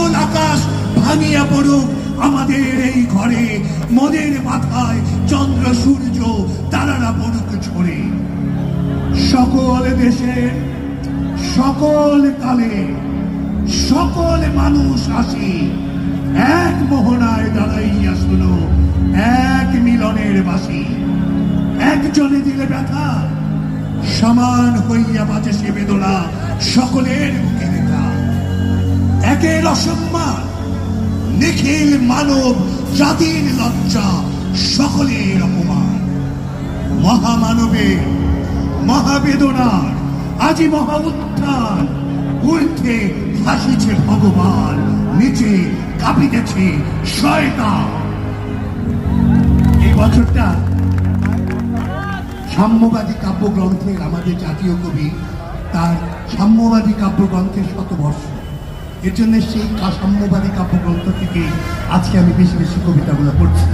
সকল আকাশ ভাঙিয়া পড়ুক আমাদের এই ঘরে, মনের মাথায় চন্দ্র সূর্য তারারা পড়ুক ঝরে। সকল দেশের সকল কালে সকল মানুষ আসি, এক মোহনায় দাঁড়াইয়া শুনো এক মিলনের বাসি। একজনে দিলে ব্যথা, সমান হইয়া বাজে সে বেদনা সকলের বুকে ব্যথা। একের অসম্মান নিখিল মানব জাতির লজ্জা, সকলের অপমান। মহামানবের মহাবেদনার আজি মহা উত্থান, ঊর্ধ্বে হাসিছে ভগবান, নিচে কাঁপিতেছে শয়তান। এই বছরটা সাম্যবাদী কাব্যগ্রন্থের, আমাদের জাতীয় কবি তার সাম্যবাদী কাব্যগ্রন্থের শতবর্ষ। এর জন্য সেই সাম্যবাদী কাব্যগ্রন্থ থেকে আজকে আমি বেশি বেশি কবিতাগুলো পড়ছি।